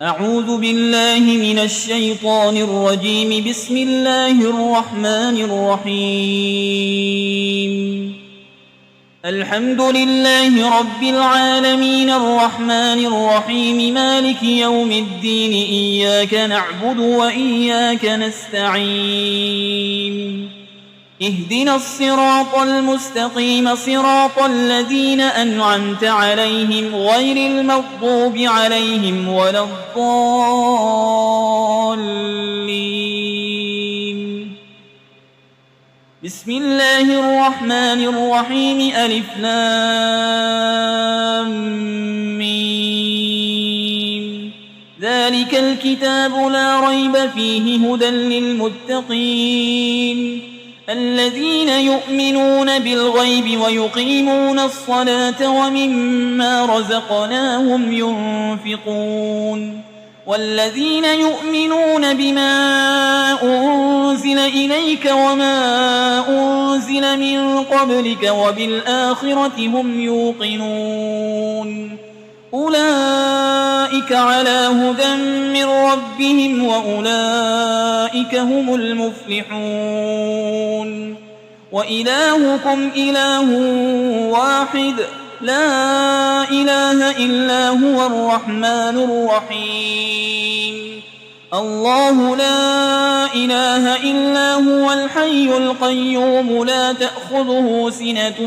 أعوذ بالله من الشيطان الرجيم. بسم الله الرحمن الرحيم. الحمد لله رب العالمين الرحمن الرحيم مالك يوم الدين. إياك نعبد وإياك نستعين. اهدنا الصراط المستقيم صراط الذين أنعمت عليهم غير المغضوب عليهم ولا الضالين. بسم الله الرحمن الرحيم. ألف لام ميم. ذلك الكتاب لا ريب فيه هدى للمتقين الذين يؤمنون بالغيب ويقيمون الصلاة ومما رزقناهم ينفقون والذين يؤمنون بما أنزل إليك وما أنزل من قبلك وبالآخرة هم يوقنون أولئك على هدى من ربهم وأولئك هم المفلحون. وإلهكم إله واحد لا إله إلا هو الرحمن الرحيم. الله لا إله إلا هو الحي القيوم لا تأخذه سنة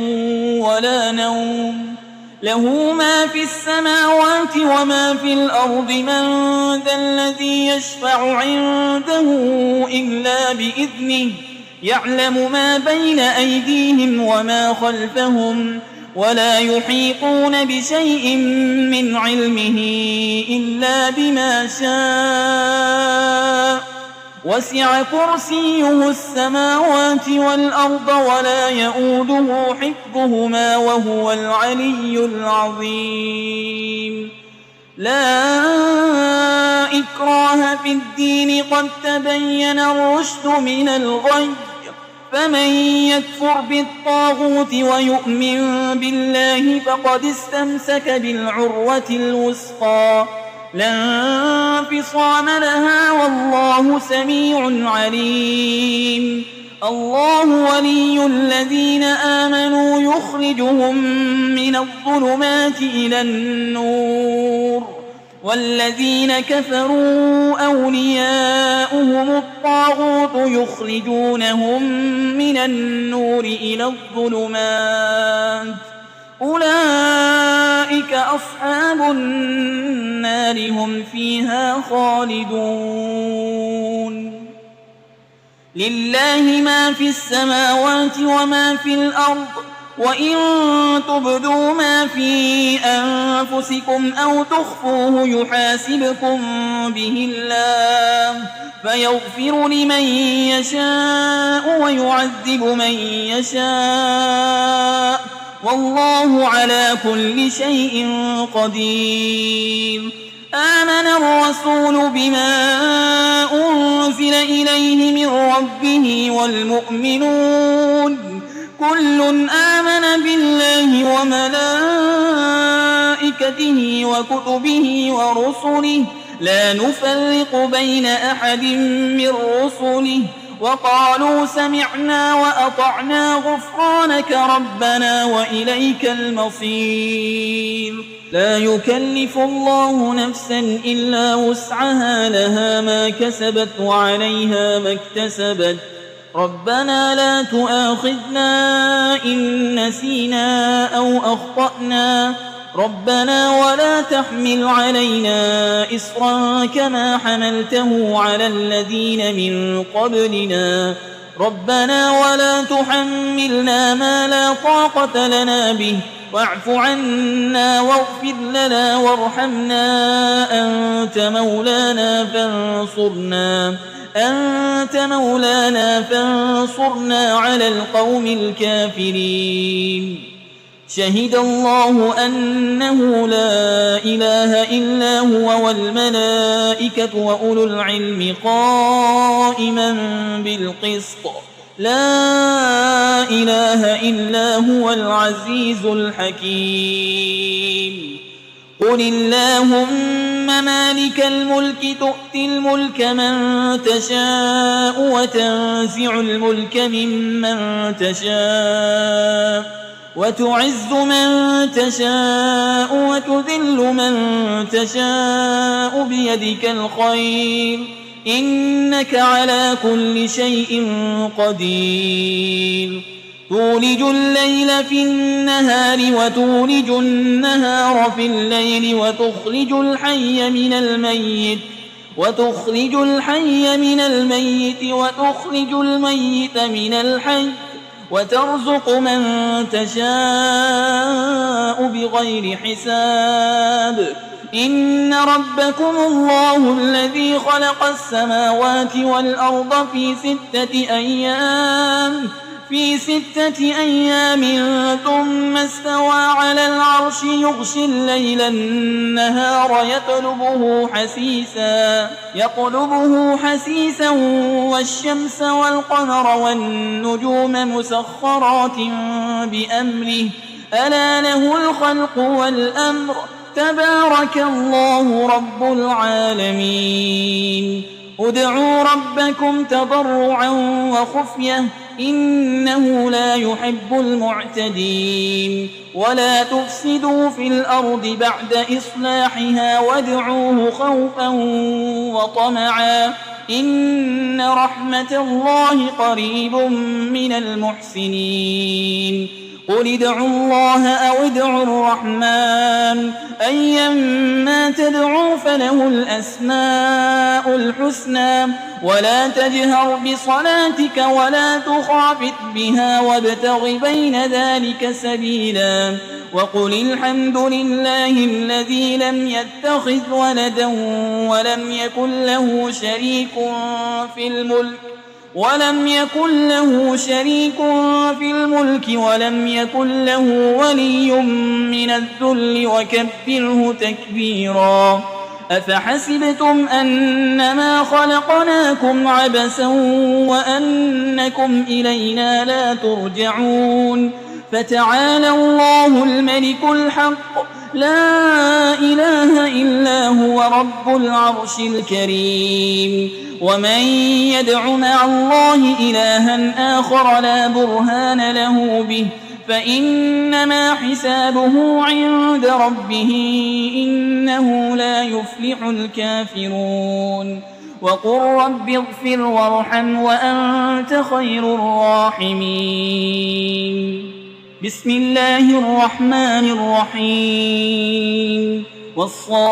ولا نوم له ما في السماوات وما في الأرض. من ذا الذي يشفع عنده إلا بإذنه يعلم ما بين أيديهم وما خلفهم ولا يحيطون بشيء من علمه إلا بما شاء. وسع كرسيه السماوات والأرض ولا يؤوده حفظهما وهو العلي العظيم. لا إكراه في الدين قد تبين الرشد من الغي. فمن يكفر بالطاغوت ويؤمن بالله فقد استمسك بالعروة الوثقى لا انفصام لها والله سميع عليم. الله ولي الذين آمنوا يخرجهم من الظلمات إلى النور والذين كفروا أولياؤهم الطاغوت يخرجونهم من النور إلى الظلمات أولئك أصحاب النار هم فيها خالدون. لله ما في السماوات وما في الأرض وإن تبدوا ما في أنفسكم أو تخفوه يحاسبكم به الله فيغفر لمن يشاء ويعذب من يشاء والله على كل شيء قدير. آمن الرسول بما أنزل إليه من ربه والمؤمنون كل آمن بالله وملائكته وكتبه ورسله لا نفرق بين أحد من رسله وقالوا سمعنا وأطعنا غفرانك ربنا وإليك المصير. لا يكلف الله نفسا إلا وسعها لها ما كسبت وعليها ما اكتسبت. ربنا لا تؤاخذنا إن نسينا أو أخطأنا ربنا ولا تحمل علينا إصرا كما حملته على الذين من قبلنا ربنا ولا تحملنا ما لا طاقة لنا به واعف عنا واغفر لنا وارحمنا أنت مولانا فانصرنا على القوم الكافرين. شهد الله أنه لا إله إلا هو والملائكة وأولو العلم قائما بالقسط لا إله إلا هو العزيز الحكيم. قل اللهم مالك الملك تؤتي الملك من تشاء وتنزع الملك ممن تشاء وتعز من تشاء وتذل من تشاء بيدك الخير إنك على كل شيء قدير تولج الليل في النهار وتولج النهار في الليل وتخرج الحي من الميت وتخرج الميت من الحي وترزق من تشاء بغير حساب إن ربكم الله الذي خلق السماوات والأرض في 6 أيام ثم استوى على العرش يغشي الليل النهار يطلبه حسيسا والشمس والقمر والنجوم مسخرات بأمره ألا له الخلق والأمر تبارك الله رب العالمين ادعوا ربكم تضرعا وخفية إنه لا يحب المعتدين ولا تفسدوا في الأرض بعد إصلاحها وادعوه خوفا وطمعا إن رحمة الله قريب من المحسنين قل ادعوا الله أو ادعوا الرحمن أيما تدعوا فله الأسماء الحسنى ولا تجهر بصلاتك ولا تخافت بها وابتغ بين ذلك سبيلا وقل الحمد لله الذي لم يتخذ ولدا ولم يكن له شريك في الملك ولم يكن له ولي من الذل وكبره تكبيرا أفحسبتم أنما خلقناكم عبثا وأنكم إلينا لا ترجعون فتعالى الله الملك الحق لا إله إلا هو رب العرش الكريم ومن يدع مع الله إلها آخر لا برهان له به فإنما حسابه عند ربه إنه لا يفلح الكافرون وقل رب اغفر وارحم وأنت خير الراحمين بسم الله الرحمن الرحيم والصافات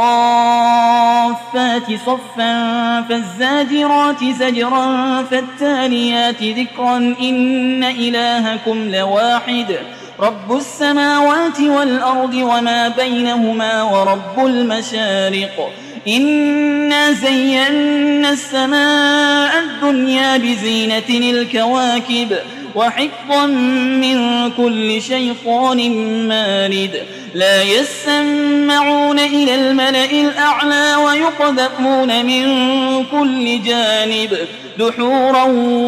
صفا فالزاجرات زجرا فالتاليات ذكرا إن إلهكم لواحد رب السماوات والأرض وما بينهما ورب المشارق إنا زينا السماء الدنيا بزينة الكواكب وحفظا من كل شيطان مارد لا يسمعون إلى الملأ الأعلى ويقذفون من كل جانب دحورا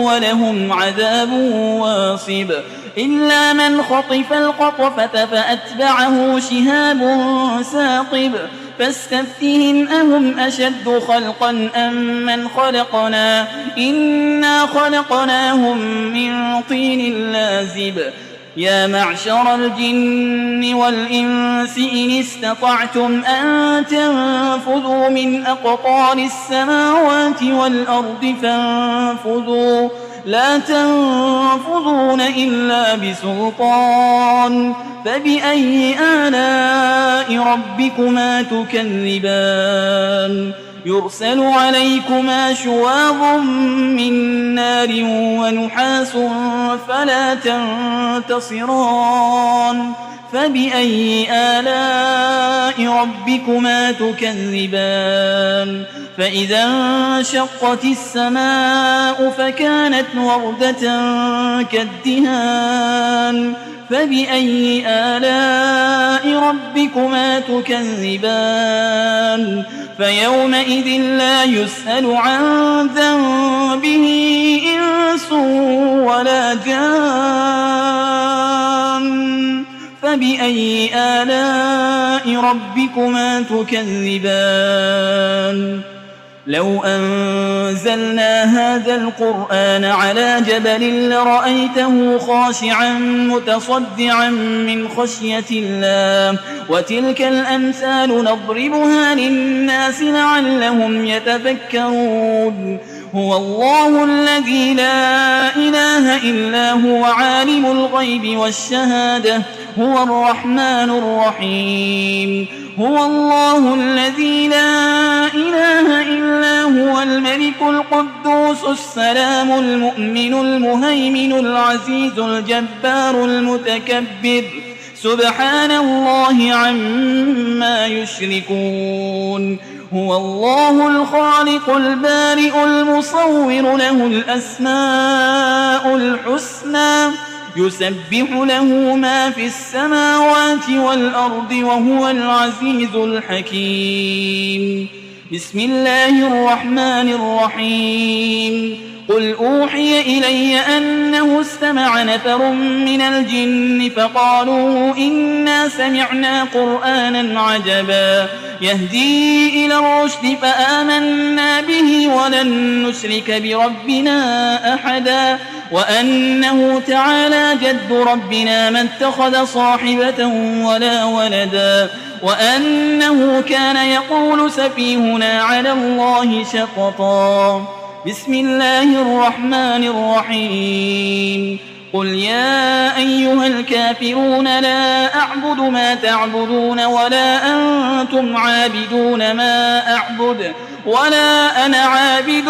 ولهم عذاب واصب إلا من خطف الخطفة فأتبعه شهاب ثاقب فاستفتهم أهم أشد خلقا أم من خلقنا إنا خلقناهم من طين لازب يا معشر الجن والإنس إن استطعتم أن تنفذوا من أقطار السماوات والأرض فانفذوا لا تنفذون إلا بسلطان فبأي آلاء ربكما تكذبان يرسل عليكما شواظ من نار ونحاس فلا تنتصران فبأي آلاء ربكما تكذبان فإذا انشقت السماء فكانت وردة كالدهان فبأي آلاء ربكما تكذبان فيومئذ لا يسأل عن ذنبه إنس ولا جان فبأي آلاء ربكما تكذبان لو أنزلنا هذا القرآن على جبل لرأيته خاشعا متصدعا من خشية الله وتلك الأمثال نضربها للناس لعلهم يتفكرون هو الله الذي لا إله إلا هو عالم الغيب والشهادة هو الرحمن الرحيم هو الله الذي لا إله إلا هو الملك القدوس السلام المؤمن المهيمن العزيز الجبار المتكبر سبحان الله عما يشركون هو الله الخالق البارئ المصور له الأسماء الحسنى يسبح له ما في السماوات والأرض وهو العزيز الحكيم بسم الله الرحمن الرحيم قل أوحي إلي أنه استمع نفر من الجن فقالوا إنا سمعنا قرآنا عجبا يهدي إلى الرشد فآمنا به ولن نشرك بربنا أحدا وأنه تعالى جد ربنا ما اتخذ صاحبة ولا ولدا وأنه كان يقول سفيهنا على الله شططا بسم الله الرحمن الرحيم قل يا أيها الكافرون لا أعبد ما تعبدون ولا أنتم عابدون ما أعبد ولا أنا عابد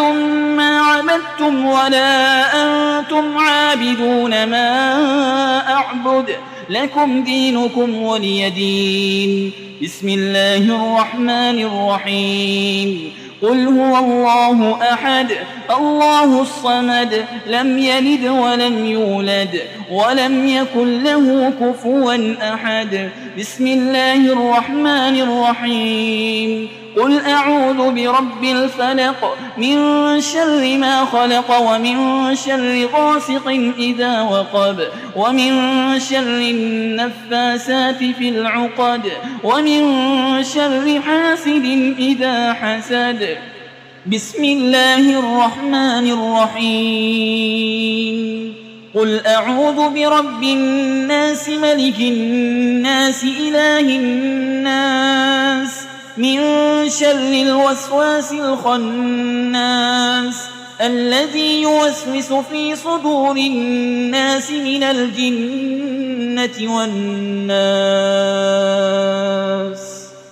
ما عبدتم ولا أنتم عابدون ما أعبد لكم دينكم ولي دين بسم الله الرحمن الرحيم قل هو الله أحد الله الصمد لم يلد ولم يولد ولم يكن له كفوا أحد بسم الله الرحمن الرحيم قل أعوذ برب الفلق من شر ما خلق ومن شر غاسق إذا وقب ومن شر النفاسات في العقد ومن شر حاسد إذا حسد بسم الله الرحمن الرحيم قل أعوذ برب الناس ملك الناس إله الناس من شر الوسواس الخناس الذي يوسوس في صدور الناس من الجنة والناس